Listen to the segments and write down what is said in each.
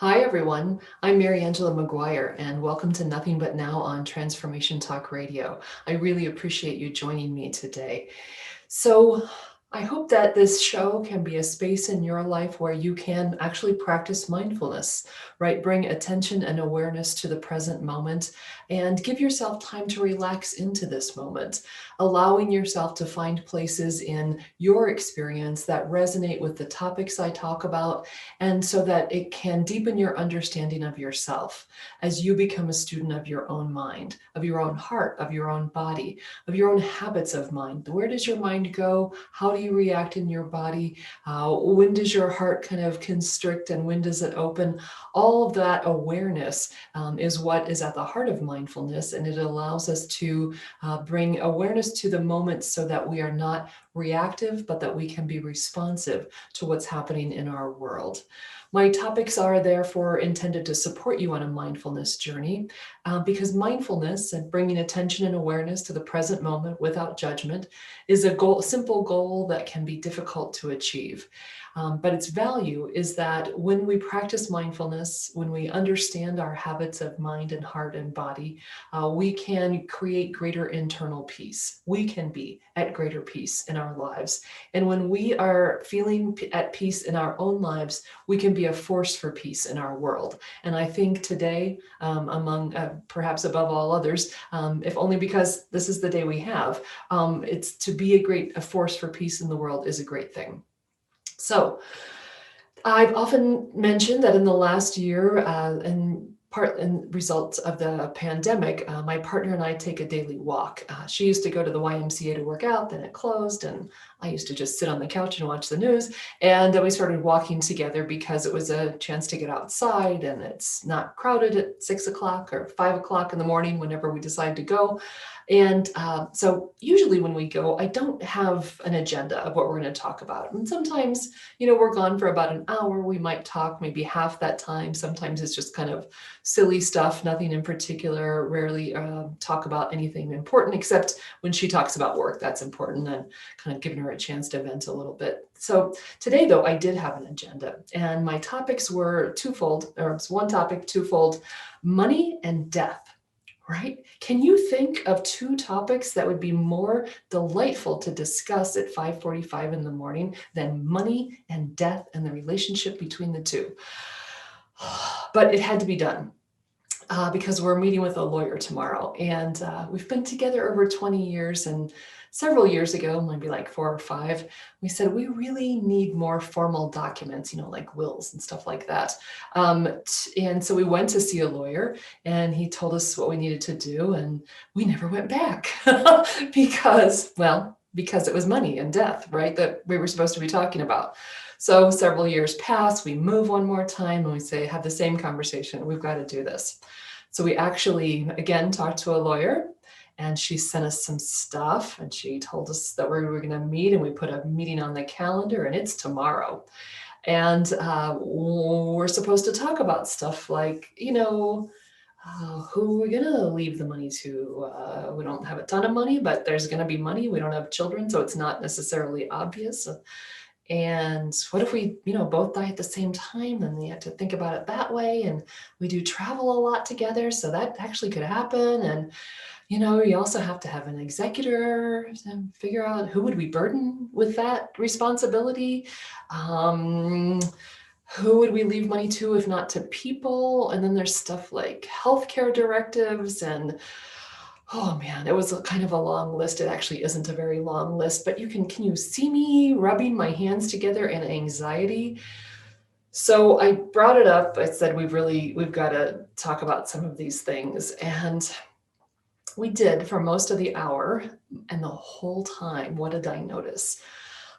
Hi, everyone. I'm Mariangela Maguire, and welcome to Nothing But Now on Transformation Talk Radio. I really appreciate you joining me today. So, I hope that this show can be a space in your life where you can actually practice mindfulness, right? Bring attention and awareness to the present moment and give yourself time to relax into this moment, allowing yourself to find places in your experience that resonate with the topics I talk about, and so that it can deepen your understanding of yourself as you become a student of your own mind, of your own heart, of your own body, of your own habits of mind. Where does your mind go? How do you react in your body? When does your heart kind of constrict and when does it open? All of that awareness is what is at the heart of mindfulness, and it allows us to bring awareness to the moment so that we are not reactive, but that we can be responsive to what's happening in our world. My topics are therefore intended to support you on a mindfulness journey, because mindfulness and bringing attention and awareness to the present moment without judgment is a simple goal that can be difficult to achieve. But its value is that when we practice mindfulness, when we understand our habits of mind and heart and body, we can create greater internal peace. We can be at greater peace in our lives. And when we are feeling at peace in our own lives, we can be a force for peace in our world. And I think today, among perhaps above all others, if only because this is the day we have, it's to be a force for peace in the world is a great thing. So I've often mentioned that in the last year, and part in results of the pandemic, my partner and I take a daily walk. She used to go to the YMCA to work out, then it closed, and I used to just sit on the couch and watch the news. And then we started walking together because it was a chance to get outside and it's not crowded at 6 o'clock or 5 o'clock in the morning whenever we decide to go. And so usually when we go, I don't have an agenda of what we're going to talk about. And sometimes, we're gone for about an hour. We might talk maybe half that time. Sometimes it's just kind of silly stuff, nothing in particular, rarely talk about anything important, except when she talks about work, that's important, and kind of giving her a chance to vent a little bit. So today, though, I did have an agenda, and my topics were twofold, or it's one topic, twofold: money and death. Right? Can you think of two topics that would be more delightful to discuss at 5:45 in the morning than money and death and the relationship between the two? But it had to be done. Because we're meeting with a lawyer tomorrow, and we've been together over 20 years, and several years ago, maybe like 4 or 5, we said we really need more formal documents, like wills and stuff like that. And so we went to see a lawyer, and he told us what we needed to do, and we never went back because it was money and death, right, that we were supposed to be talking about. So several years pass, we move one more time, and we have the same conversation. We've got to do this. So we actually, again, talked to a lawyer, and she sent us some stuff, and she told us that we were going to meet, and we put a meeting on the calendar, and it's tomorrow. And we're supposed to talk about stuff like, who we're going to leave the money to. We don't have a ton of money, but there's going to be money. We don't have children, so it's not necessarily obvious. And what if we, both die at the same time? Then we have to think about it that way. And we do travel a lot together, so that actually could happen. And, you also have to have an executor and figure out who would we burden with that responsibility. Who would we leave money to if not to people? And then there's stuff like healthcare directives and oh man, it was kind of a long list. It actually isn't a very long list, but can you see me rubbing my hands together in anxiety? So I brought it up. I said, we've got to talk about some of these things. And we did for most of the hour, and the whole time, what did I notice?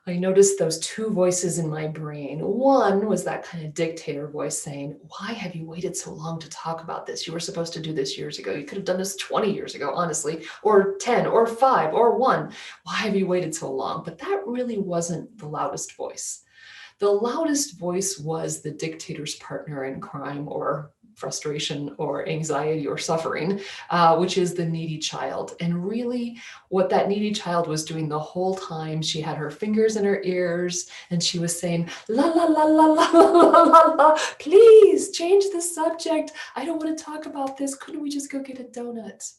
I noticed those two voices in my brain. One was that kind of dictator voice saying, why have you waited so long to talk about this? You were supposed to do this years ago. You could have done this 20 years ago, honestly, or 10 or 5 or 1. Why have you waited so long? But that really wasn't the loudest voice. The loudest voice was the dictator's partner in crime or frustration or anxiety or suffering, which is the needy child. And really, what that needy child was doing the whole time, she had her fingers in her ears and she was saying, la, la, la, la, la, la, la, la, la, please change the subject. I don't want to talk about this. Couldn't we just go get a donut?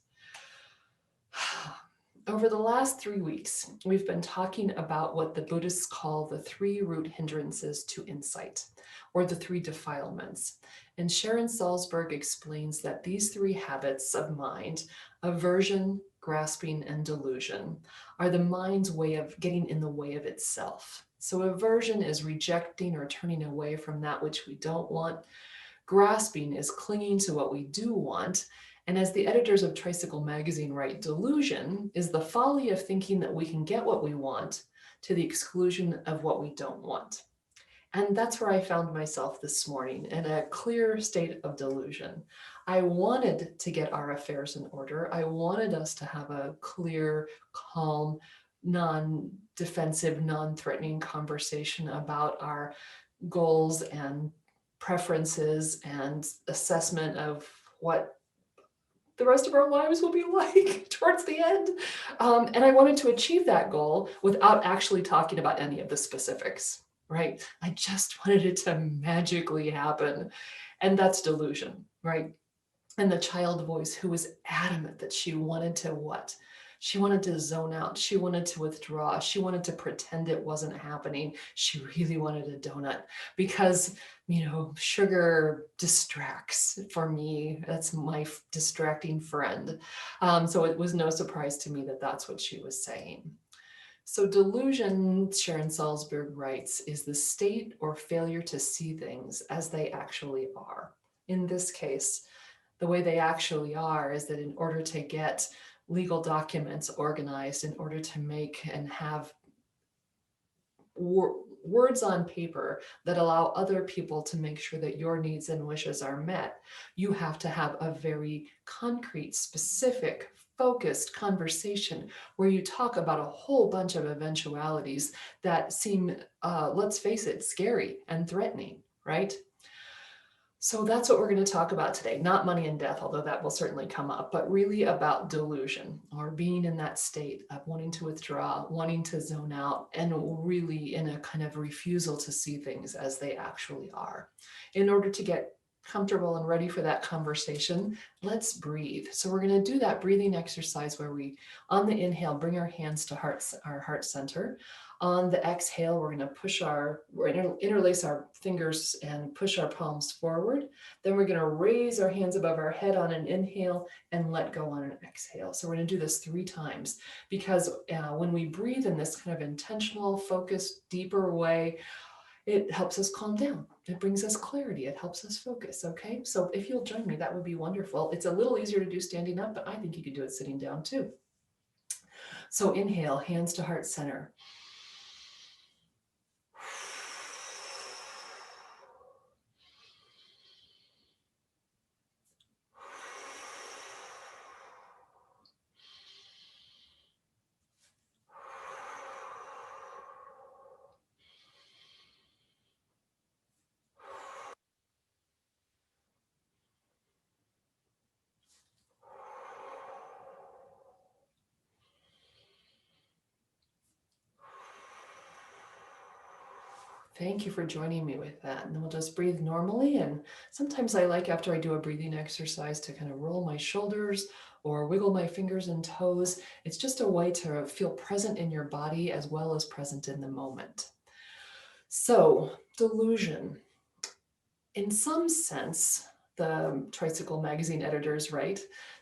Over the last 3 weeks, we've been talking about what the Buddhists call the 3 root hindrances to insight, or the 3 defilements. And Sharon Salzberg explains that these 3 habits of mind, aversion, grasping, and delusion, are the mind's way of getting in the way of itself. So aversion is rejecting or turning away from that which we don't want. Grasping is clinging to what we do want. And as the editors of Tricycle magazine write, delusion is the folly of thinking that we can get what we want to the exclusion of what we don't want. And that's where I found myself this morning, in a clear state of delusion. I wanted to get our affairs in order. I wanted us to have a clear, calm, non-defensive, non-threatening conversation about our goals and preferences and assessment of what the rest of our lives will be like towards the end. And I wanted to achieve that goal without actually talking about any of the specifics, right? I just wanted it to magically happen. And that's delusion, right? And the child voice who was adamant that she wanted to what? She wanted to zone out. She wanted to withdraw. She wanted to pretend it wasn't happening. She really wanted a donut because, sugar distracts for me. That's my distracting friend. So it was no surprise to me that that's what she was saying. So delusion, Sharon Salzberg writes, is the state or failure to see things as they actually are. In this case, the way they actually are is that in order to get legal documents organized, in order to make and have words on paper that allow other people to make sure that your needs and wishes are met, you have to have a very concrete, specific, focused conversation where you talk about a whole bunch of eventualities that seem, let's face it, scary and threatening, right? So that's what we're going to talk about today. Not money and death, although that will certainly come up, but really about delusion, or being in that state of wanting to withdraw, wanting to zone out, and really in a kind of refusal to see things as they actually are. In order to get comfortable and ready for that conversation, let's breathe. So we're going to do that breathing exercise where we, on the inhale, bring our hands to our heart center. On the exhale, we're going to interlace our fingers and push our palms forward. Then we're going to raise our hands above our head on an inhale and let go on an exhale. So we're going to do this 3 times because when we breathe in this kind of intentional, focused, deeper way, it helps us calm down. It brings us clarity. It helps us focus. Okay. So if you'll join me, that would be wonderful. It's a little easier to do standing up, but I think you could do it sitting down too. So inhale, hands to heart center. Thank you for joining me with that. And then we'll just breathe normally. And sometimes I like, after I do a breathing exercise, to kind of roll my shoulders or wiggle my fingers and toes. It's just a way to feel present in your body as well as present in the moment. So, delusion. In some sense, the Tricycle magazine editors write,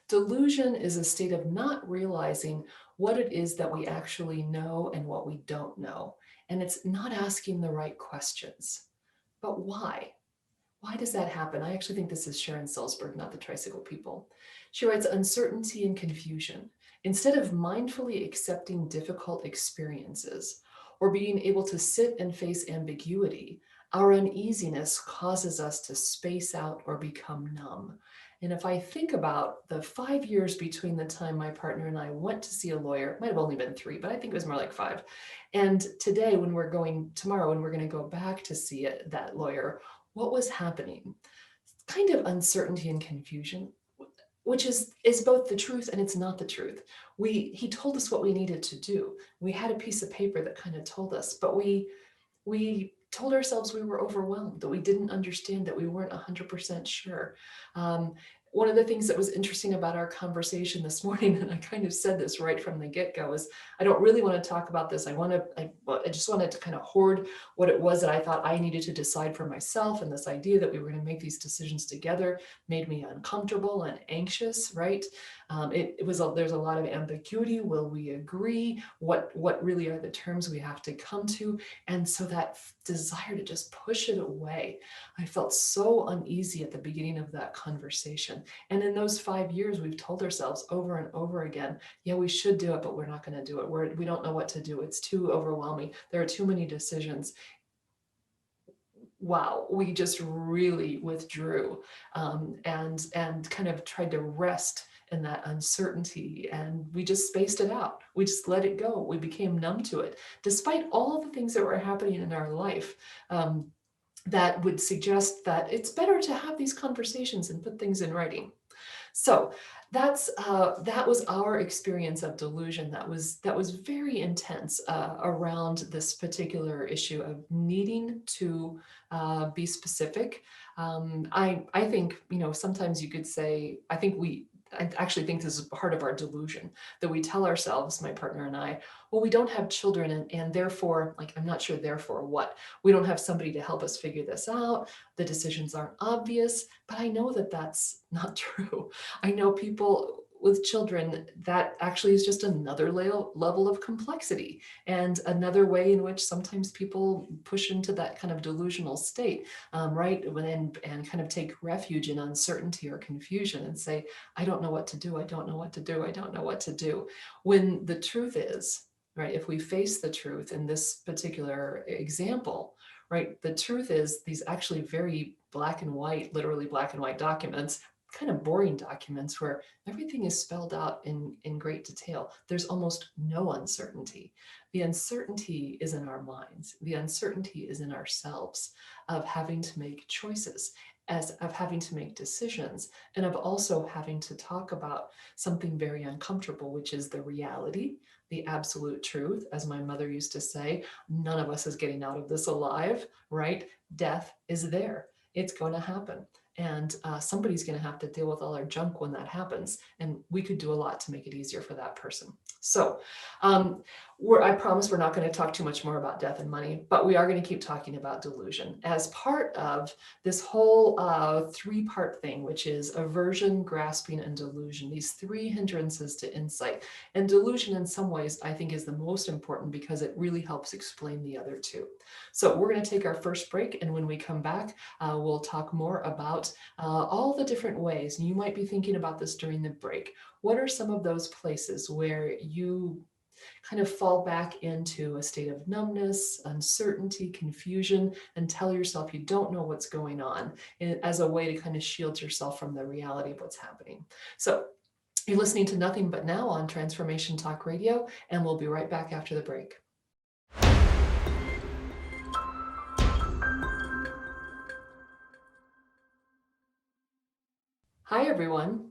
delusion is a state of not realizing what it is that we actually know and what we don't know. And it's not asking the right questions. But why? Why does that happen? I actually think this is Sharon Salzberg, not the Tricycle people. She writes, uncertainty and confusion. Instead of mindfully accepting difficult experiences or being able to sit and face ambiguity, our uneasiness causes us to space out or become numb. And if I think about the 5 years between the time my partner and I went to see a lawyer, it might have only been 3, but I think it was more like 5. And today, tomorrow, when we're going to go back to see that lawyer, what was happening? Kind of uncertainty and confusion, which is both the truth and it's not the truth. He told us what we needed to do. We had a piece of paper that kind of told us, but we told ourselves we were overwhelmed, that we didn't understand, that we weren't 100% sure. One of the things that was interesting about our conversation this morning, and I kind of said this right from the get-go, is I don't really want to talk about this. I just wanted to kind of hoard what it was that I thought I needed to decide for myself. And this idea that we were going to make these decisions together made me uncomfortable and anxious, right? There's a lot of ambiguity. Will we agree? What really are the terms we have to come to? And so that desire to just push it away, I felt so uneasy at the beginning of that conversation. And in those 5 years, we've told ourselves over and over again, yeah, we should do it, but we're not going to do it. We don't know what to do. It's too overwhelming. There are too many decisions. Wow, we just really withdrew, and kind of tried to rest in that uncertainty, and we just spaced it out. We just let it go. We became numb to it, despite all the things that were happening in our life. That would suggest that it's better to have these conversations and put things in writing. So that was our experience of delusion. That was very intense around this particular issue of needing to be specific. I think, sometimes you could say, I actually think this is part of our delusion, that we tell ourselves, my partner and I, well, we don't have children, and therefore, like, I'm not sure therefore what, we don't have somebody to help us figure this out. The decisions aren't obvious, but I know that that's not true. I know people with children, that actually is just another level of complexity, and another way in which sometimes people push into that kind of delusional state, right? And kind of take refuge in uncertainty or confusion and say, I don't know what to do. I don't know what to do. I don't know what to do. When the truth is, right, if we face the truth in this particular example, right, the truth is these actually very black and white, literally black and white documents, kind of boring documents where everything is spelled out in great detail. There's almost no uncertainty. The uncertainty is in our minds. The uncertainty is in ourselves, of having to make choices, of having to make decisions, and of also having to talk about something very uncomfortable, which is the reality, the absolute truth. As my mother used to say, none of us is getting out of this alive, right? Death is there. It's going to happen. And somebody's going to have to deal with all our junk when that happens. And we could do a lot to make it easier for that person. So I promise we're not going to talk too much more about death and money, but we are going to keep talking about delusion as part of this whole 3-part thing, which is aversion, grasping, and delusion. These 3 hindrances to insight. And delusion, in some ways, I think is the most important because it really helps explain the other 2. So we're going to take our first break, and when we come back, we'll talk more about all the different ways. And you might be thinking about this during the break. What are some of those places where you kind of fall back into a state of numbness, uncertainty, confusion, and tell yourself you don't know what's going on, as a way to kind of shield yourself from the reality of what's happening? So you're listening to Nothing But Now on Transformation Talk Radio, and we'll be right back after the break. Hi, everyone.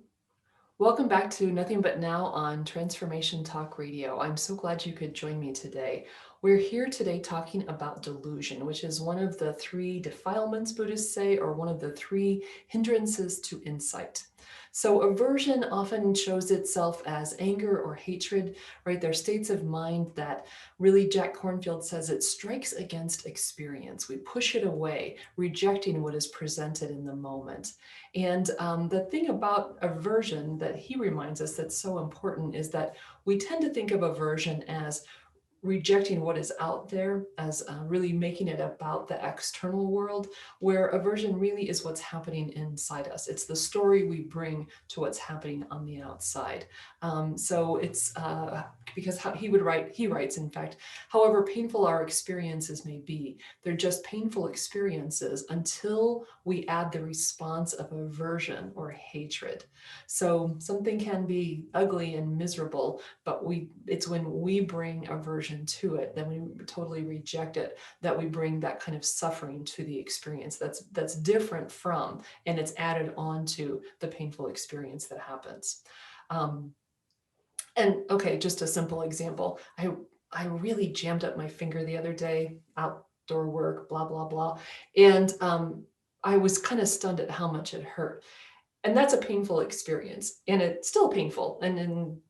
Welcome back to Nothing But Now on Transformation Talk Radio. I'm so glad you could join me today. We're here today talking about delusion, which is one of the 3 defilements Buddhists say, or one of the 3 hindrances to insight. So aversion often shows itself as anger or hatred, right? They're states of mind that really, Jack Kornfield says, it strikes against experience. We push it away, rejecting what is presented in the moment. And the thing about aversion that he reminds us that's so important is that we tend to think of aversion as rejecting what is out there as really making it about the external world, where aversion really is what's happening inside us. It's the story we bring to what's happening on the outside. So it's because he writes, in fact, however painful our experiences may be, they're just painful experiences until we add the response of aversion or hatred. So something can be ugly and miserable, but it's when we bring aversion to it, then we totally reject it, that we bring that kind of suffering to the experience that's different from, and it's added on to the painful experience that happens. And okay, just a simple example. I really jammed up my finger the other day, outdoor work, blah, blah, blah. And I was kind of stunned at how much it hurt. And that's a painful experience. And it's still painful. And then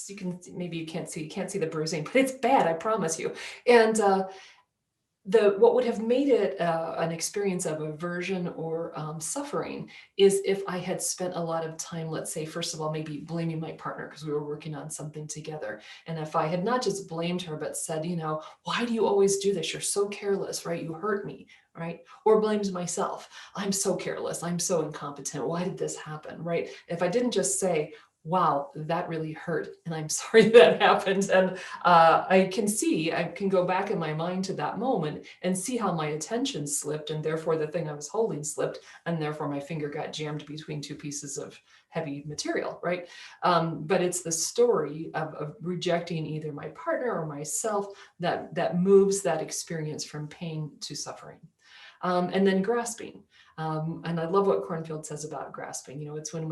you can, maybe you can't see the bruising, but it's bad, I promise you. And what would have made it an experience of aversion or suffering is if I had spent a lot of time, let's say, first of all, maybe blaming my partner because we were working on something together. And if I had not just blamed her, but said, why do you always do this? You're so careless, right? You hurt me, right? Or blames myself. I'm so careless. I'm so incompetent. Why did this happen, right? If I didn't just say, wow, that really hurt, and I'm sorry that happened. And I can go back in my mind to that moment and see how my attention slipped, and therefore the thing I was holding slipped, and therefore my finger got jammed between two pieces of heavy material, right? But it's the story of rejecting either my partner or myself that moves that experience from pain to suffering. And then grasping. And I love what Cornfield says about grasping. It's when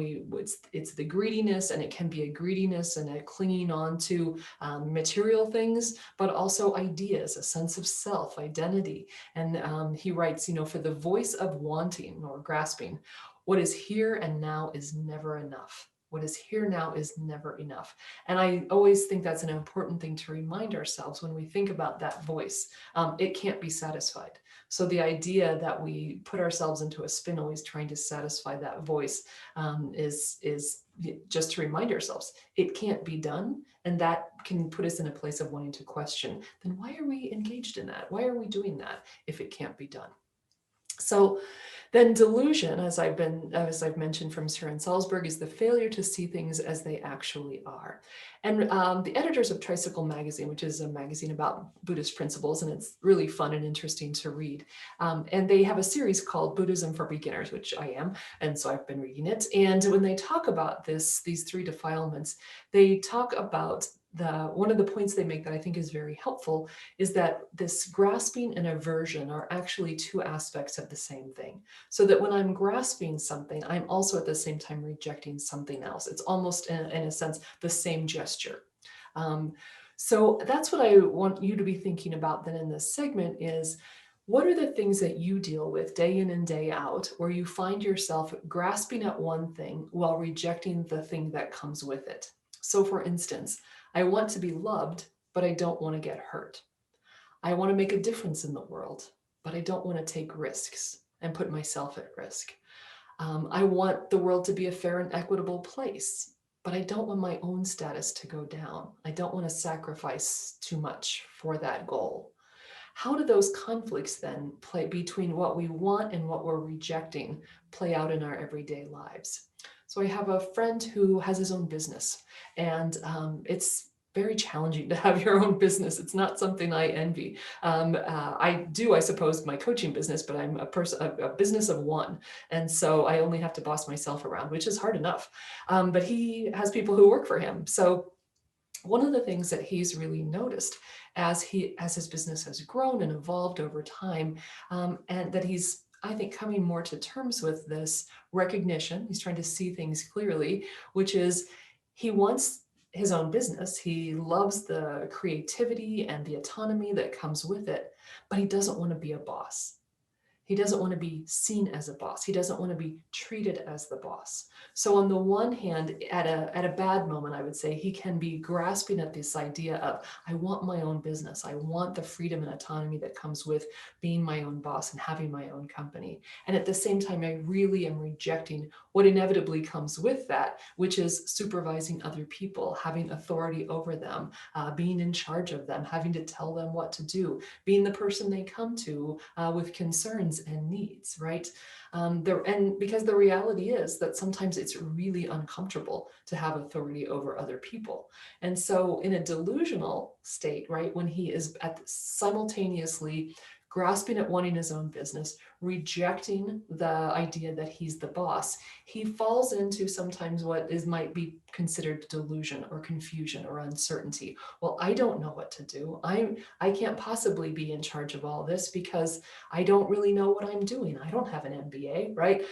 it's the greediness, and it can be a greediness and a clinging on to material things, but also ideas, a sense of self, identity. And he writes, for the voice of wanting or grasping, what is here and now is never enough. What is here now is never enough. And I always think that's an important thing to remind ourselves when we think about that voice. It can't be satisfied. So the idea that we put ourselves into a spin always trying to satisfy that voice is just to remind ourselves it can't be done. And that can put us in a place of wanting to question, then why are we engaged in that? Why are we doing that if it can't be done? So then delusion, as I've mentioned from Søren Salzberg, is the failure to see things as they actually are. And the editors of Tricycle Magazine, which is a magazine about Buddhist principles, and it's really fun and interesting to read. And they have a series called Buddhism for Beginners, which I am, and so I've been reading it. And when they talk about these three defilements, they talk about one of the points they make that I think is very helpful is that this grasping and aversion are actually two aspects of the same thing. So that when I'm grasping something, I'm also at the same time rejecting something else. It's almost, in a sense, the same gesture. So that's what I want you to be thinking about then in this segment is, what are the things that you deal with day in and day out where you find yourself grasping at one thing while rejecting the thing that comes with it? So for instance, I want to be loved, but I don't want to get hurt. I want to make a difference in the world, but I don't want to take risks and put myself at risk. I want the world to be a fair and equitable place, but I don't want my own status to go down. I don't want to sacrifice too much for that goal. How do those conflicts then play between what we want and what we're rejecting play out in our everyday lives? So I have a friend who has his own business, and it's very challenging to have your own business. It's not something I envy. I do, I suppose, my coaching business, but I'm a business of one. And so I only have to boss myself around, which is hard enough. But he has people who work for him. So one of the things that he's really noticed as his business has grown and evolved over time, and that he's, I think, coming more to terms with this recognition, he's trying to see things clearly, which is he wants his own business. He loves the creativity and the autonomy that comes with it, but he doesn't want to be a boss. He doesn't want to be seen as a boss. He doesn't want to be treated as the boss. So on the one hand, at a bad moment, I would say he can be grasping at this idea of, I want my own business. I want the freedom and autonomy that comes with being my own boss and having my own company. And at the same time, I really am rejecting what inevitably comes with that, which is supervising other people, having authority over them, being in charge of them, having to tell them what to do, being the person they come to with concerns and needs, right? And because the reality is that sometimes it's really uncomfortable to have authority over other people. And so in a delusional state, right, when he is simultaneously grasping at wanting his own business, rejecting the idea that he's the boss, he falls into sometimes what might be considered delusion or confusion or uncertainty. Well, I don't know what to do. I can't possibly be in charge of all this because I don't really know what I'm doing. I don't have an MBA, right?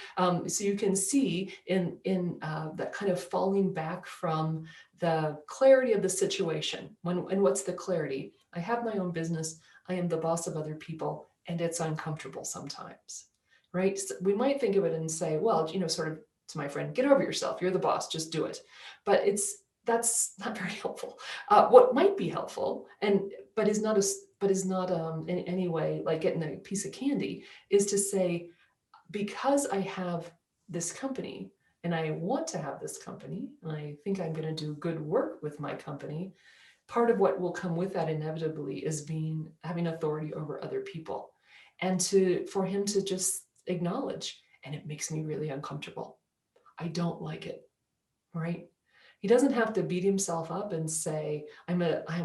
So you can see in that kind of falling back from the clarity of the situation. And what's the clarity? I have my own business. I am the boss of other people, and it's uncomfortable sometimes, right? So we might think of it and say, well, sort of to my friend, get over yourself. You're the boss. Just do it. But that's not very helpful. What might be helpful, but is not in any way like getting a piece of candy, is to say, because I have this company and I want to have this company, and I think I'm going to do good work with my company, part of what will come with that inevitably is having authority over other people, and for him to just acknowledge, and it makes me really uncomfortable. I don't like it, right? He doesn't have to beat himself up and say, I'm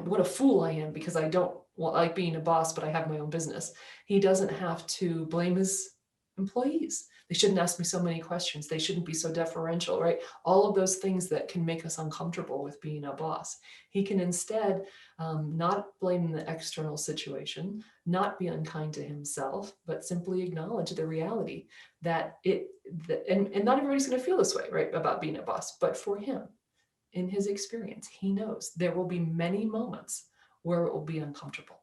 what a fool I am because I don't like being a boss, but I have my own business. He doesn't have to blame his employees. They shouldn't ask me so many questions. They shouldn't be so deferential, right? All of those things that can make us uncomfortable with being a boss. He can instead not blame the external situation, not be unkind to himself, but simply acknowledge the reality that and not everybody's going to feel this way, right, about being a boss, but for him, in his experience, he knows there will be many moments where it will be uncomfortable,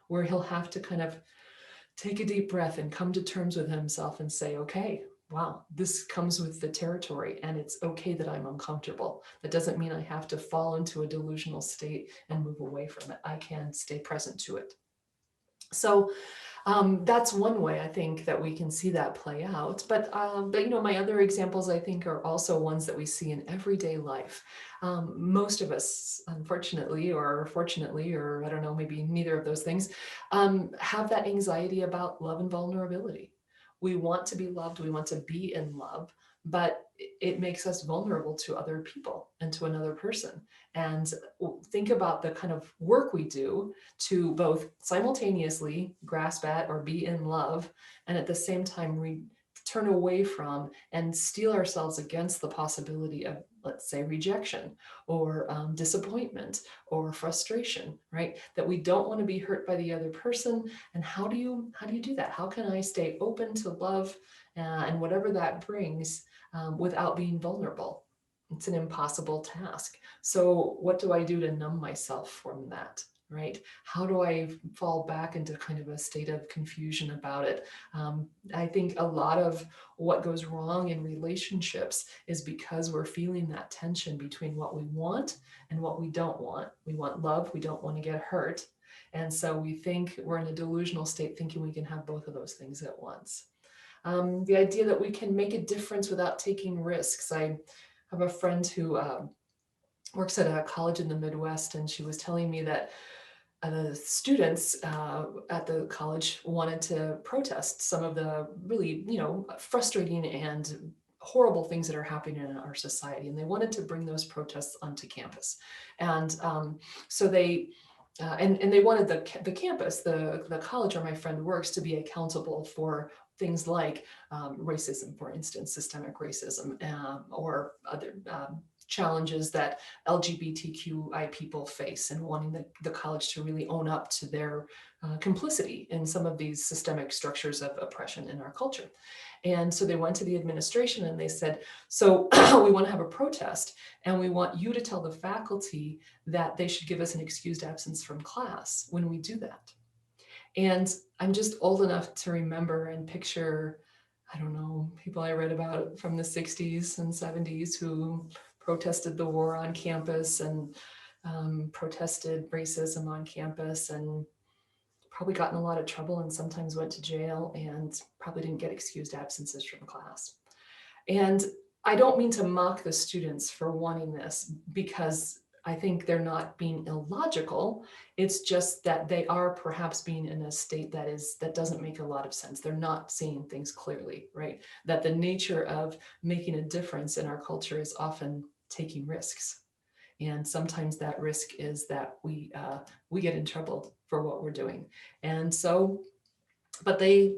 where he'll have to kind of take a deep breath and come to terms with himself and say, okay, wow, this comes with the territory, and it's okay that I'm uncomfortable. That doesn't mean I have to fall into a delusional state and move away from it. I can stay present to it. So that's one way I think that we can see that play out. But my other examples I think are also ones that we see in everyday life. Most of us, unfortunately or fortunately, or I don't know, maybe neither of those things, have that anxiety about love and vulnerability. We want to be loved. We want to be in love, but it makes us vulnerable to other people and to another person. And think about the kind of work we do to both simultaneously grasp at or be in love, and at the same time turn away from and steel ourselves against the possibility of, let's say, rejection or disappointment or frustration, right? That we don't want to be hurt by the other person. And how do you do that? How can I stay open to love and whatever that brings without being vulnerable? It's an impossible task. So what do I do to numb myself from that? Right? How do I fall back into kind of a state of confusion about it? I think a lot of what goes wrong in relationships is because we're feeling that tension between what we want and what we don't want. We want love, we don't want to get hurt. And so we think we're in a delusional state thinking we can have both of those things at once. The idea that we can make a difference without taking risks. I have a friend who works at a college in the Midwest, and she was telling me that the students at the college wanted to protest some of the really, frustrating and horrible things that are happening in our society, and they wanted to bring those protests onto campus. And so they and they wanted the campus, the college where my friend works, to be accountable for things like racism, for instance, systemic racism, or other challenges that LGBTQI people face, and wanting the college to really own up to their complicity in some of these systemic structures of oppression in our culture. And so they went to the administration and they said, so we want to have a protest, and we want you to tell the faculty that they should give us an excused absence from class when we do that. And I'm just old enough to remember and picture, I don't know, people I read about from the 60s and 70s who protested the war on campus and protested racism on campus, and probably got in a lot of trouble and sometimes went to jail and probably didn't get excused absences from class. And I don't mean to mock the students for wanting this, because I think they're not being illogical. It's just that they are perhaps being in a state that doesn't make a lot of sense. They're not seeing things clearly, right? That the nature of making a difference in our culture is often taking risks. And sometimes that risk is that we get in trouble for what we're doing. And so, but they,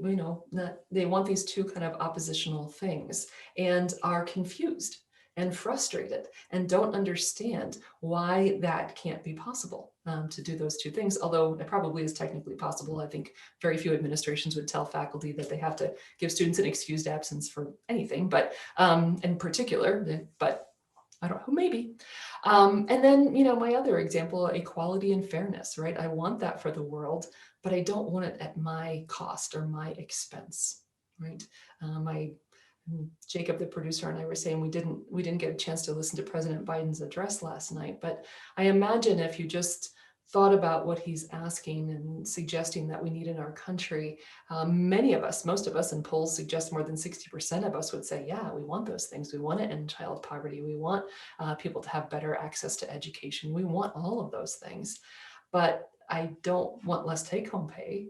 they want these two kind of oppositional things, and are confused and frustrated and don't understand why that can't be possible, to do those two things. Although it probably is technically possible. I think very few administrations would tell faculty that they have to give students an excused absence for anything, but in particular, but I don't know, maybe. And then, my other example, equality and fairness, right? I want that for the world, but I don't want it at my cost or my expense, right? Jacob, the producer, and I were saying we didn't get a chance to listen to President Biden's address last night, but I imagine if you just thought about what he's asking and suggesting that we need in our country, many of us, most of us, and polls suggest more than 60% of us would say, yeah, we want those things. We want to end child poverty. We want people to have better access to education. We want all of those things. But I don't want less take-home pay,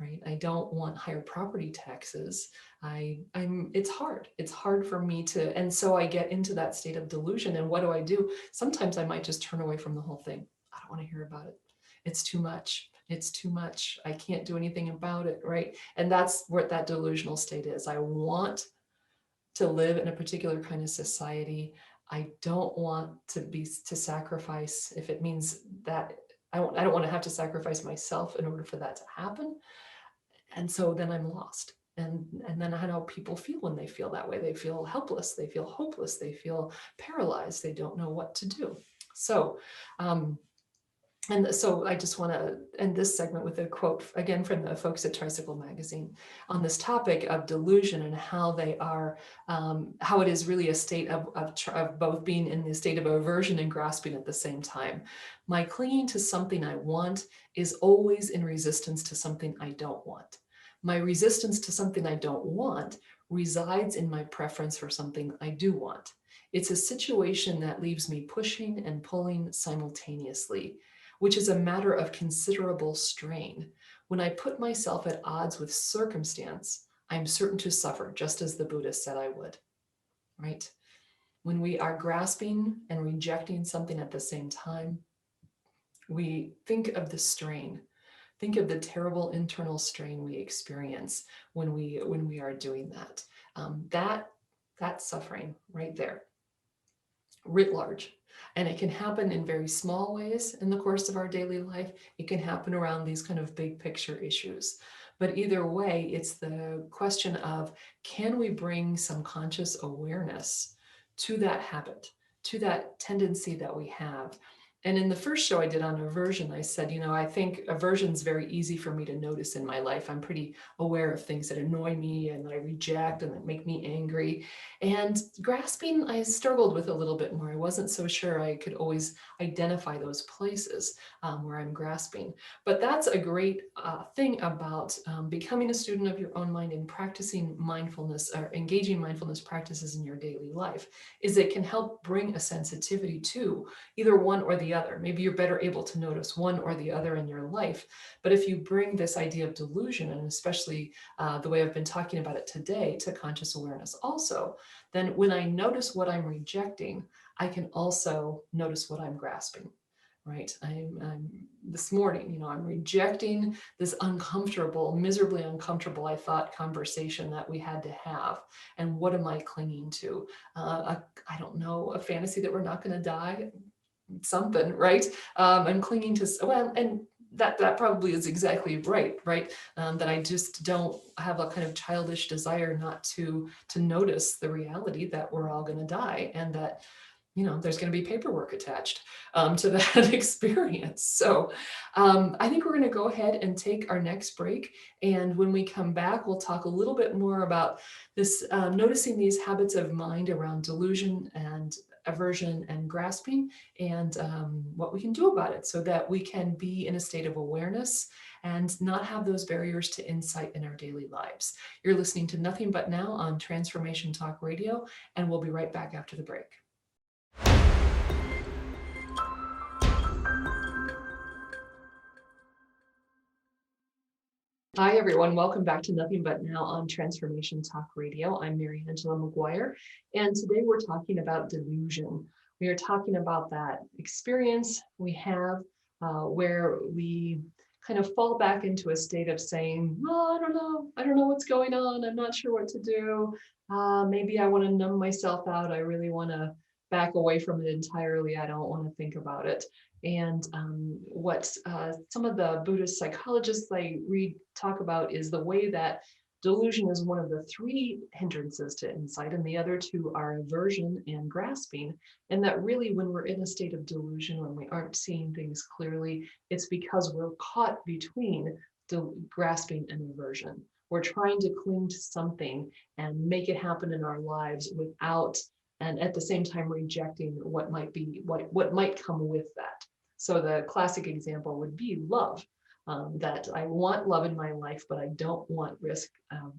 right? I don't want higher property taxes. It's hard. It's hard for me to, and so I get into that state of delusion. And what do? Sometimes I might just turn away from the whole thing. I don't want to hear about it. It's too much. It's too much. I can't do anything about it, right? And that's what that delusional state is. I want to live in a particular kind of society. I don't want to sacrifice, if it means that I don't want to have to sacrifice myself in order for that to happen. And so then I'm lost. And then how people feel when they feel that way. They feel helpless, they feel hopeless, they feel paralyzed, they don't know what to do. So and so I just want to end this segment with a quote again from the folks at Tricycle Magazine on this topic of delusion, and how they are, how it is really a state of both being in the state of aversion and grasping at the same time. My clinging to something I want is always in resistance to something I don't want. My resistance to something I don't want resides in my preference for something I do want. It's a situation that leaves me pushing and pulling simultaneously, which is a matter of considerable strain. When I put myself at odds with circumstance, I'm certain to suffer, just as the Buddha said I would, right? When we are grasping and rejecting something at the same time, we think of the strain. Think of the terrible internal strain we experience when we are doing that. That's suffering right there, writ large. And it can happen in very small ways in the course of our daily life. It can happen around these kind of big picture issues. But either way, it's the question of, can we bring some conscious awareness to that habit, to that tendency that we have? And in the first show I did on aversion, I said, I think aversion is very easy for me to notice in my life. I'm pretty aware of things that annoy me and that I reject and that make me angry. And grasping, I struggled with a little bit more. I wasn't so sure I could always identify those places where I'm grasping. But that's a great thing about becoming a student of your own mind and practicing mindfulness, or engaging mindfulness practices in your daily life, is it can help bring a sensitivity to either one or the other. Maybe you're better able to notice one or the other in your life. But if you bring this idea of delusion, and especially the way I've been talking about it today, to conscious awareness also, then when I notice what I'm rejecting, I can also notice what I'm grasping, right? I'm this morning, I'm rejecting this uncomfortable, miserably uncomfortable, I thought, conversation that we had to have. And what am I clinging to? I don't know, a fantasy that we're not going to die, something, right? I'm clinging to, well, and that probably is exactly right? That I just don't have a kind of childish desire not to notice the reality that we're all going to die, and that there's going to be paperwork attached to that experience. So I think we're going to go ahead and take our next break. And when we come back, we'll talk a little bit more about this, noticing these habits of mind around delusion and aversion and grasping, and what we can do about it so that we can be in a state of awareness and not have those barriers to insight in our daily lives. You're listening to Nothing But Now on Transformation Talk Radio, and we'll be right back after the break. Hi, everyone. Welcome back to Nothing But Now on Transformation Talk Radio. I'm Mariangela Maguire, and today we're talking about delusion. We are talking about that experience we have where we kind of fall back into a state of saying, oh, I don't know what's going on. I'm not sure what to do. Maybe I want to numb myself out. I really want to back away from it entirely. I don't want to think about it. And what some of the Buddhist psychologists I read talk about is the way that delusion is one of the three hindrances to insight, and the other two are aversion and grasping. And that really, when we're in a state of delusion, when we aren't seeing things clearly, it's because we're caught between grasping and aversion. We're trying to cling to something and make it happen in our lives without, and at the same time rejecting what might be, what might come with that. So the classic example would be love, that I want love in my life, but I don't want risk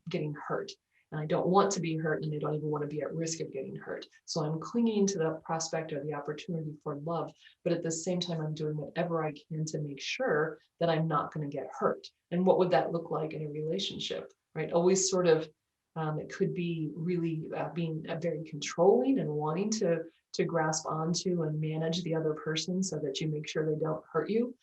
getting hurt. And I don't want to be hurt, and I don't even want to be at risk of getting hurt. So I'm clinging to the prospect or the opportunity for love, but at the same time, I'm doing whatever I can to make sure that I'm not going to get hurt. And what would that look like in a relationship, right? Always sort of, it could be really being very controlling and wanting to grasp onto and manage the other person so that you make sure they don't hurt you.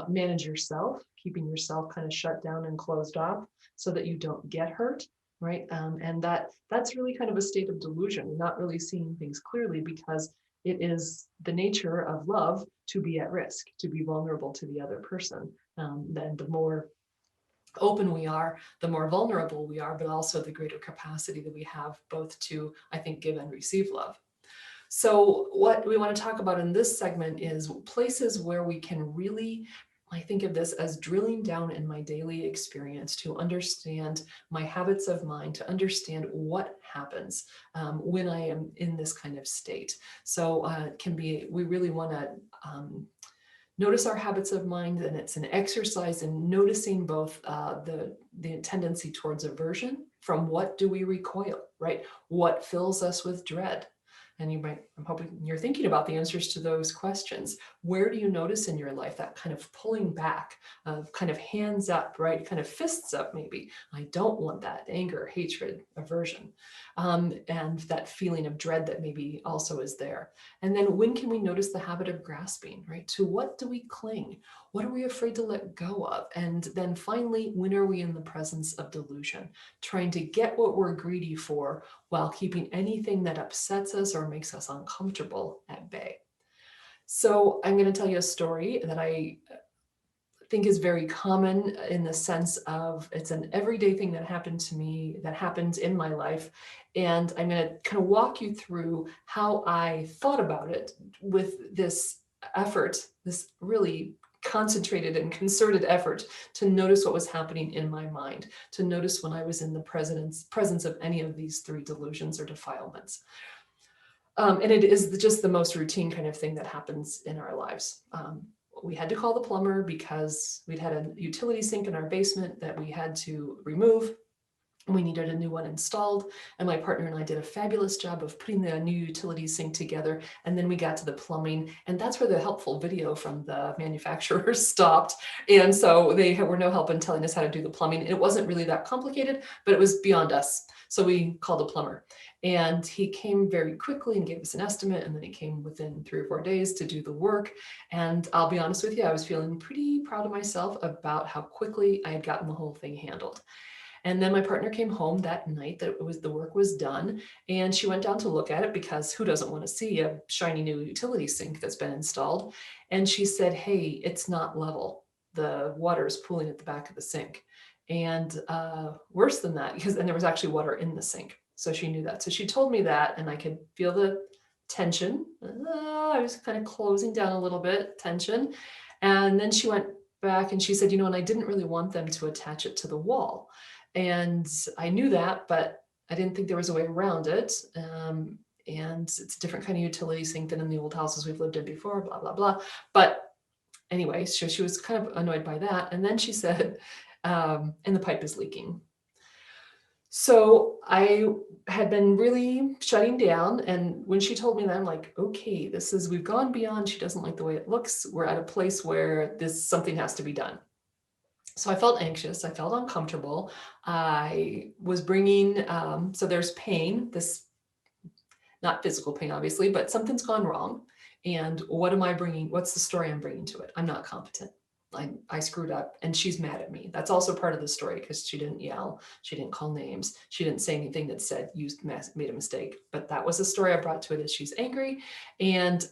Manage yourself, keeping yourself kind of shut down and closed off so that you don't get hurt, right? And that's really kind of a state of delusion, not really seeing things clearly, because it is the nature of love to be at risk, to be vulnerable to the other person. Then the more open we are, the more vulnerable we are, but also the greater capacity that we have both to, I think, give and receive love. So what we want to talk about in this segment is places where we can really, I think of this as drilling down in my daily experience to understand my habits of mind, to understand what happens when I am in this kind of state. So it can be, we really want to notice our habits of mind, and it's an exercise in noticing both the tendency towards aversion. From what do we recoil, right? What fills us with dread? And I'm hoping you're thinking about the answers to those questions. Where do you notice in your life that kind of pulling back, of kind of hands up, right? Kind of fists up, maybe. I don't want that anger, hatred, aversion, and that feeling of dread that maybe also is there. And then when can we notice the habit of grasping, right? To what do we cling? What are we afraid to let go of? And then finally, when are we in the presence of delusion, trying to get what we're greedy for while keeping anything that upsets us or makes us uncomfortable at bay? So I'm going to tell you a story that I think is very common, in the sense of it's an everyday thing that happened to me, that happens in my life. And I'm going to kind of walk you through how I thought about it with this effort, this really concentrated and concerted effort to notice what was happening in my mind, to notice when I was in the presence of any of these three delusions or defilements. And it is just the most routine kind of thing that happens in our lives. We had to call the plumber because we'd had a utility sink in our basement that we had to remove. We needed a new one installed, and my partner and I did a fabulous job of putting the new utility sink together. And then we got to the plumbing, and that's where the helpful video from the manufacturer stopped. And so they were no help in telling us how to do the plumbing. It wasn't really that complicated, but it was beyond us. So we called a plumber, and he came very quickly and gave us an estimate. And then he came within 3 or 4 days to do the work. And I'll be honest with you, I was feeling pretty proud of myself about how quickly I had gotten the whole thing handled. And then my partner came home that night that the work was done, and she went down to look at it, because who doesn't want to see a shiny new utility sink that's been installed? And she said, hey, it's not level. The water is pooling at the back of the sink. And worse than that, and there was actually water in the sink. So she knew that. So she told me that, and I could feel the tension. I was kind of closing down a little bit, tension. And then she went back and she said, and I didn't really want them to attach it to the wall. And I knew that, but I didn't think there was a way around it. and it's a different kind of utility sink than in the old houses we've lived in before, blah, blah, blah. But anyway, so she was kind of annoyed by that. And then she said, and the pipe is leaking. So I had been really shutting down. And when she told me that, I'm like, okay, we've gone beyond. She doesn't like the way it looks. We're at a place where something has to be done. So I felt anxious. I felt uncomfortable. I was bringing, so there's pain, not physical pain, obviously, but something's gone wrong. And what am I bringing? What's the story I'm bringing to it? I'm not competent. I screwed up, and she's mad at me. That's also part of the story, because she didn't yell, she didn't call names, she didn't say anything that said you made a mistake. But that was the story I brought to it, is she's angry, and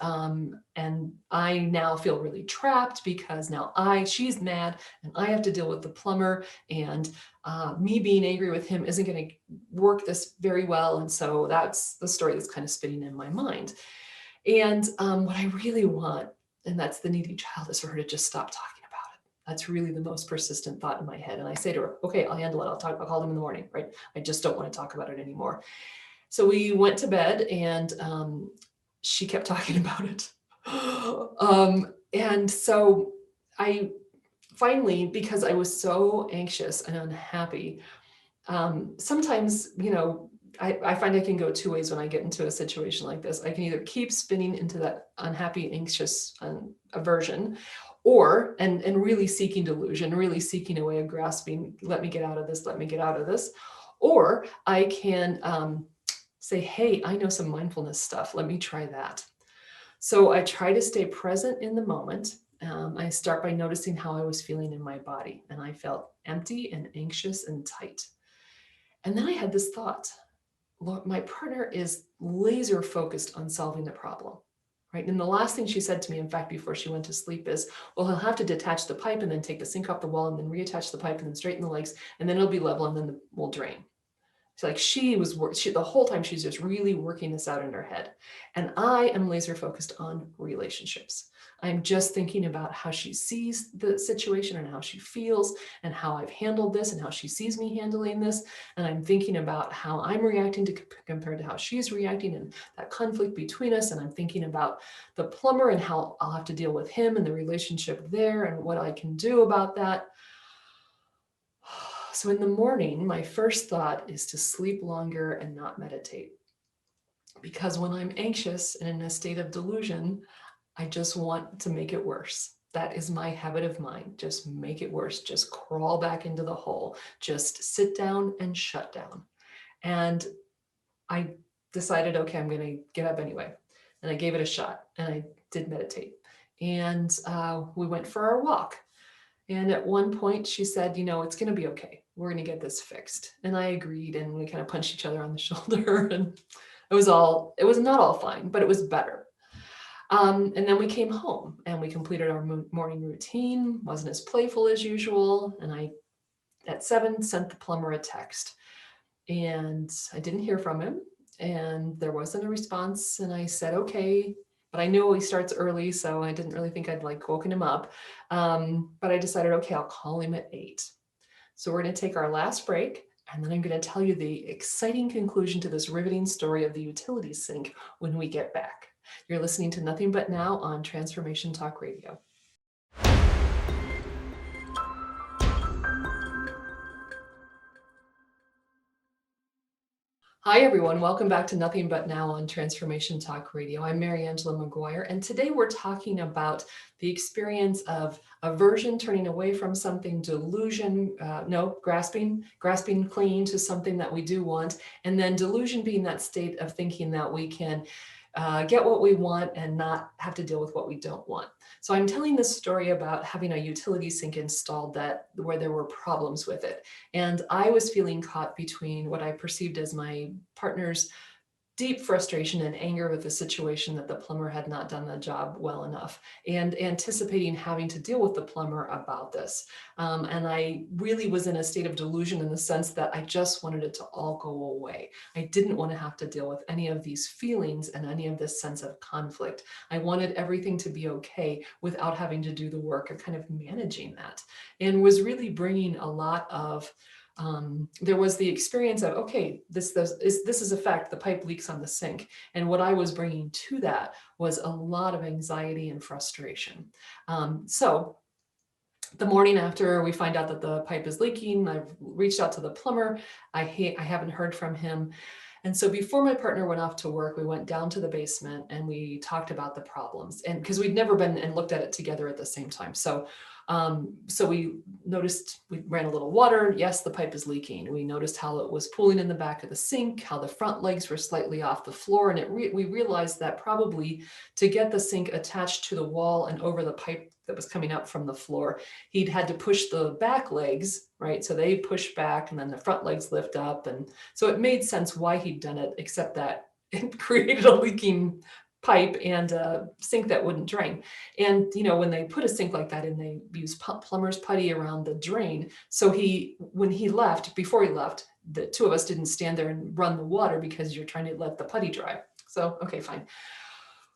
I now feel really trapped, because now she's mad, and I have to deal with the plumber, and me being angry with him isn't going to work this very well. And so that's the story that's kind of spinning in my mind. And what I really want, and that's the needy child, is for her to just stop talking. That's really the most persistent thought in my head. And I say to her, okay, I'll handle it. I'll call them in the morning, right? I just don't want to talk about it anymore. So we went to bed, and she kept talking about it. And so I finally, because I was so anxious and unhappy, sometimes, I find I can go two ways when I get into a situation like this. I can either keep spinning into that unhappy, anxious aversion, or and really seeking delusion, really seeking a way of grasping, let me get out of this, let me get out of this. Or I can say, hey, I know some mindfulness stuff, let me try that. So I try to stay present in the moment. I start by noticing how I was feeling in my body, and I felt empty and anxious and tight. And then I had this thought, Lord, my partner is laser focused on solving the problem. Right. And the last thing she said to me, in fact, before she went to sleep, is, well, he'll have to detach the pipe and then take the sink off the wall and then reattach the pipe and then straighten the legs, and then it'll be level, and then we'll drain. It's like the whole time she's just really working this out in her head. And I am laser focused on relationships. I'm just thinking about how she sees the situation and how she feels and how I've handled this and how she sees me handling this. And I'm thinking about how I'm reacting compared to how she's reacting, and that conflict between us. And I'm thinking about the plumber and how I'll have to deal with him and the relationship there and what I can do about that. So in the morning, my first thought is to sleep longer and not meditate. Because when I'm anxious and in a state of delusion, I just want to make it worse. That is my habit of mind. Just make it worse. Just crawl back into the hole. Just sit down and shut down. And I decided, okay, I'm going to get up anyway. And I gave it a shot, and I did meditate. And we went for our walk. And at one point she said, it's going to be okay. We're going to get this fixed. And I agreed, and we kind of punched each other on the shoulder, and it was not all fine, but it was better. And then we came home and we completed our morning routine. Wasn't as playful as usual. And I, at 7, sent the plumber a text, and I didn't hear from him, and there wasn't a response. And I said, okay, but I knew he starts early, so I didn't really think I'd woken him up. But I decided, okay, I'll call him at 8. So we're going to take our last break, and then I'm going to tell you the exciting conclusion to this riveting story of the utility sink when we get back. You're listening to Nothing But Now on Transformation Talk Radio. Hi, everyone. Welcome back to Nothing But Now on Transformation Talk Radio. I'm Mariangela Maguire, and today we're talking about the experience of aversion, turning away from something, delusion, grasping, clinging to something that we do want, and then delusion being that state of thinking that we can get what we want and not have to deal with what we don't want. So I'm telling this story about having a utility sink installed where there were problems with it. And I was feeling caught between what I perceived as my partner's deep frustration and anger with the situation that the plumber had not done the job well enough, and anticipating having to deal with the plumber about this. And I really was in a state of delusion in the sense that I just wanted it to all go away. I didn't want to have to deal with any of these feelings and any of this sense of conflict. I wanted everything to be okay without having to do the work of kind of managing that, and was really bringing a lot of there was the experience of, okay, this is a fact, the pipe leaks on the sink. And what I was bringing to that was a lot of anxiety and frustration. So the morning after we find out that the pipe is leaking, I've reached out to the plumber. I haven't heard from him. And so before my partner went off to work, we went down to the basement and we talked about the problems. And because we'd never been and looked at it together at the same time. So we noticed we ran a little water. Yes, the pipe is leaking. We noticed how it was pooling in the back of the sink, how the front legs were slightly off the floor. And we realized that probably to get the sink attached to the wall and over the pipe that was coming up from the floor, he'd had to push the back legs, right? So they push back and then the front legs lift up. And so it made sense why he'd done it, except that it created a leaking pipe and a sink that wouldn't drain. And, when they put a sink like that in, they use plumber's putty around the drain. So before he left, the two of us didn't stand there and run the water because you're trying to let the putty dry. So, okay, fine.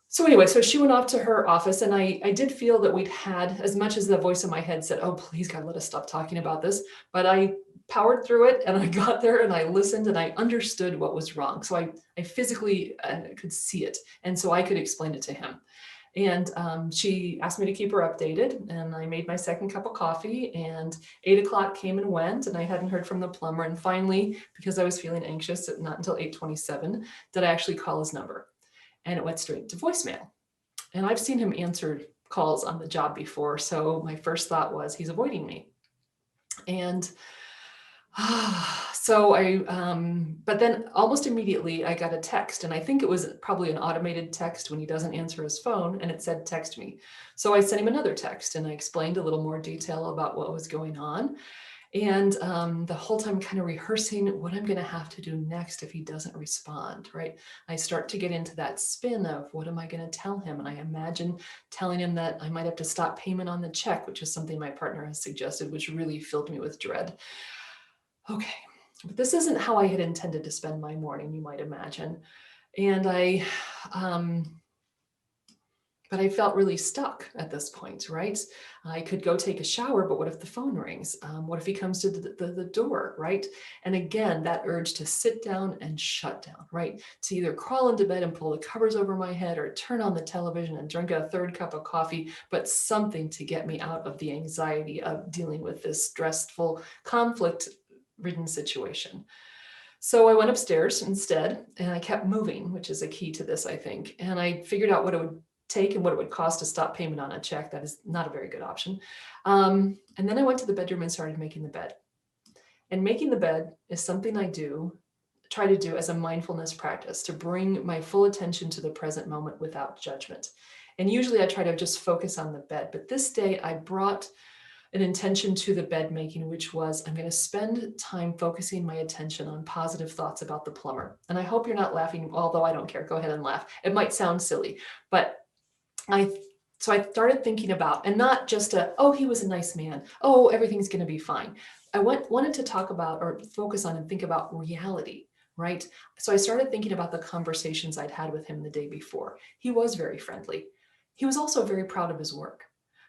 So anyway, so she went off to her office, and I did feel that we'd had, as much as the voice in my head said, oh, please God, let us stop talking about this. But I powered through it, and I got there and I listened and I understood what was wrong. So I physically could see it. And so I could explain it to him. And she asked me to keep her updated, and I made my second cup of coffee, and 8 o'clock came and went, and I hadn't heard from the plumber. And finally, because I was feeling anxious, not until 8:27 did I actually call his number. And it went straight to voicemail. And I've seen him answer calls on the job before. So my first thought was, he's avoiding me. And but then almost immediately I got a text, and I think it was probably an automated text when he doesn't answer his phone, and it said, text me. So I sent him another text and I explained a little more detail about what was going on. And the whole time kind of rehearsing what I'm going to have to do next if he doesn't respond, right? I start to get into that spin of what am I going to tell him? And I imagine telling him that I might have to stop payment on the check, which is something my partner has suggested, which really filled me with dread. Okay, but this isn't how I had intended to spend my morning, you might imagine. And but I felt really stuck at this point, right? I could go take a shower, but what if the phone rings? What if he comes to the door, right? And again, that urge to sit down and shut down, right? To either crawl into bed and pull the covers over my head or turn on the television and drink a third cup of coffee, but something to get me out of the anxiety of dealing with this stressful, conflict-ridden situation. So I went upstairs instead, and I kept moving, which is a key to this, I think. And I figured out what it would take and what it would cost to stop payment on a check. That is not a very good option. And then I went to the bedroom and started making the bed. And making the bed is something I try to do as a mindfulness practice to bring my full attention to the present moment without judgment. And usually I try to just focus on the bed. But this day I brought an intention to the bed making, which was I'm going to spend time focusing my attention on positive thoughts about the plumber. And I hope you're not laughing, although I don't care. Go ahead and laugh. It might sound silly, but I started thinking about, and not just oh, he was a nice man. Oh, everything's going to be fine. I wanted to talk about or focus on and think about reality, right? So I started thinking about the conversations I'd had with him the day before. He was very friendly. He was also very proud of his work.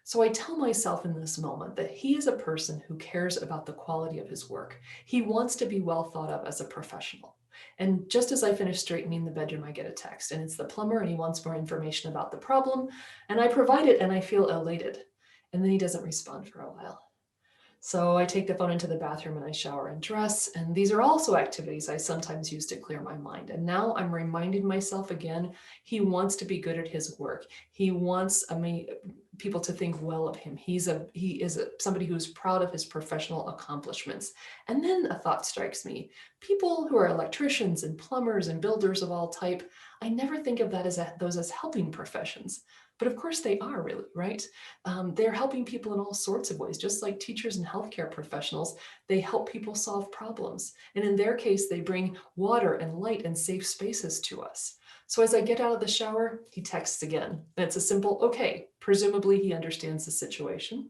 So I tell myself in this moment that he is a person who cares about the quality of his work. He wants to be well thought of as a professional. And just as I finish straightening the bedroom, I get a text, and it's the plumber, and he wants more information about the problem. And I provide it, and I feel elated. And then he doesn't respond for a while. So I take the phone into the bathroom and I shower and dress. And these are also activities I sometimes use to clear my mind. And now I'm reminding myself again, he wants to be good at his work. He wants people to think well of him. He is somebody who's proud of his professional accomplishments. And then a thought strikes me. People who are electricians and plumbers and builders of all type, I never think of that those as helping professions. But of course they are, really, right? They're helping people in all sorts of ways, just like teachers and healthcare professionals. They help people solve problems. And in their case, they bring water and light and safe spaces to us. So as I get out of the shower, he texts again. And it's a simple, okay, presumably he understands the situation.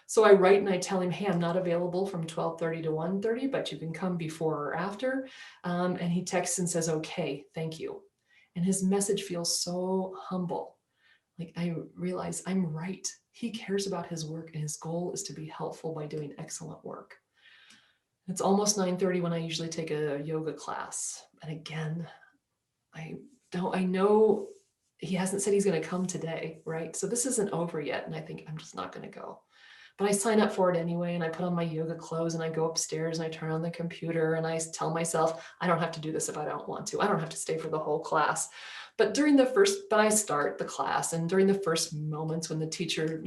So I write and I tell him, hey, I'm not available from 12:30 to 1:30, but you can come before or after. And he texts and says, okay, thank you. And his message feels so humble. Like I realize I'm right. He cares about his work and his goal is to be helpful by doing excellent work. It's almost 9:30 when I usually take a yoga class. And again, I know he hasn't said he's going to come today, right? So this isn't over yet. And I think I'm just not going to go. But I sign up for it anyway, and I put on my yoga clothes and I go upstairs and I turn on the computer and I tell myself, I don't have to do this if I don't want to. I don't have to stay for the whole class. But I start the class, and during the first moments when the teacher,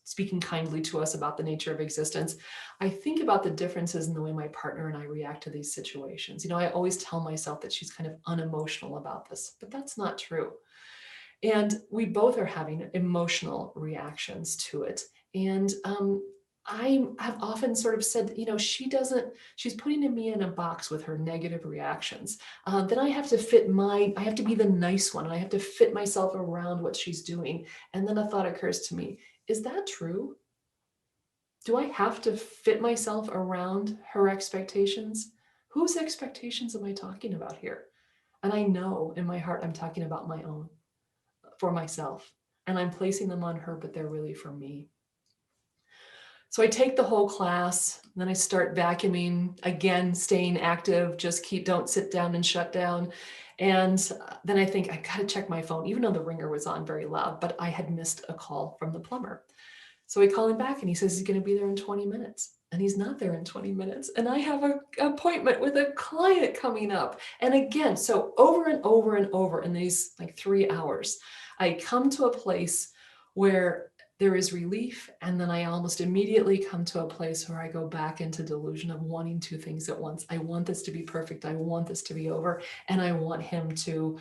speaking kindly to us about the nature of existence, I think about the differences in the way my partner and I react to these situations. I always tell myself that she's kind of unemotional about this, but that's not true. And we both are having emotional reactions to it. And I have often sort of said, she's putting me in a box with her negative reactions. Then I have to be the nice one, and I have to fit myself around what she's doing. And then a thought occurs to me, is that true? Do I have to fit myself around her expectations? Whose expectations am I talking about here? And I know in my heart, I'm talking about my own, for myself, and I'm placing them on her, but they're really for me. So I take the whole class, then I start vacuuming, again, staying active, don't sit down and shut down. And then I think I gotta check my phone, even though the ringer was on very loud, but I had missed a call from the plumber. So I call him back and he says he's gonna be there in 20 minutes. And he's not there in 20 minutes. And I have an appointment with a client coming up. And again, so over and over and over in these 3 hours, I come to a place where there is relief, and then I almost immediately come to a place where I go back into delusion of wanting two things at once. I want this to be perfect. I want this to be over, and I want him to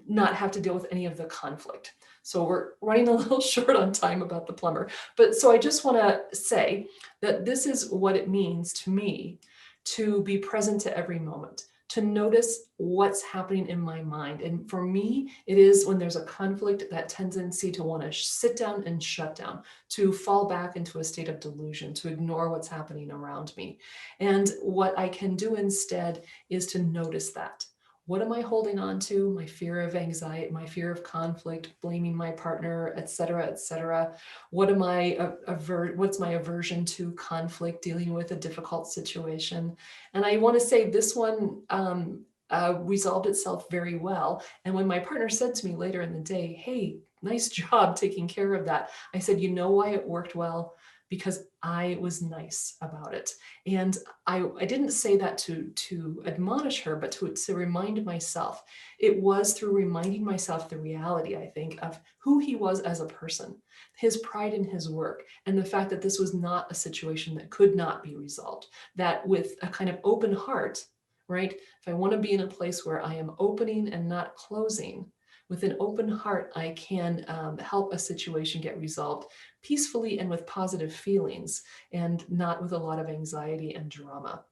not have to deal with any of the conflict. So we're running a little short on time about the plumber. But so I just want to say that this is what it means to me to be present to every moment, to notice what's happening in my mind. And for me, it is when there's a conflict, that tendency to want to sit down and shut down, to fall back into a state of delusion, to ignore what's happening around me. And what I can do instead is to notice that. What am I holding on to? My fear of anxiety, my fear of conflict, blaming my partner, et cetera, et cetera. What's my aversion to conflict, dealing with a difficult situation? And I want to say this one resolved itself very well. And when my partner said to me later in the day, hey, nice job taking care of that, I said, you know why it worked well? Because I was nice about it. And I didn't say that to admonish her, but to remind myself. It was through reminding myself the reality, I think, of who he was as a person, his pride in his work, and the fact that this was not a situation that could not be resolved, that with a kind of open heart, right? If I want to be in a place where I am opening and not closing, with an open heart, I can help a situation get resolved peacefully and with positive feelings, and not with a lot of anxiety and drama.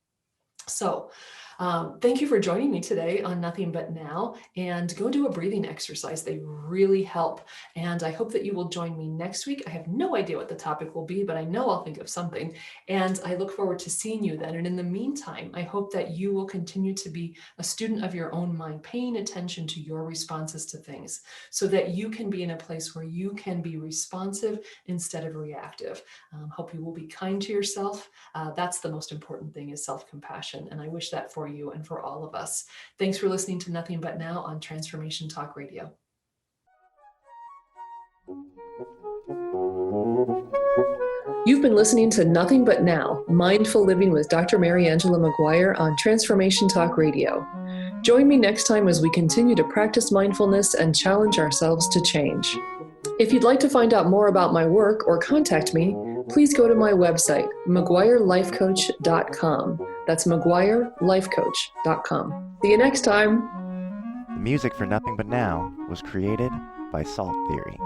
So thank you for joining me today on Nothing But Now, and go do a breathing exercise. They really help. And I hope that you will join me next week. I have no idea what the topic will be, but I know I'll think of something. And I look forward to seeing you then. And in the meantime, I hope that you will continue to be a student of your own mind, paying attention to your responses to things, so that you can be in a place where you can be responsive instead of reactive. Hope you will be kind to yourself. That's the most important thing, is self-compassion. And I wish that for you and for all of us. Thanks for listening to Nothing But Now on Transformation Talk Radio. You've been listening to Nothing But Now, Mindful Living with Dr. Mariangela Maguire on Transformation Talk Radio. Join me next time as we continue to practice mindfulness and challenge ourselves to change. If you'd like to find out more about my work or contact me, please go to my website, maguirelifecoach.com. That's maguirelifecoach.com. See you next time. The music for Nothing But Now was created by Salt Theory.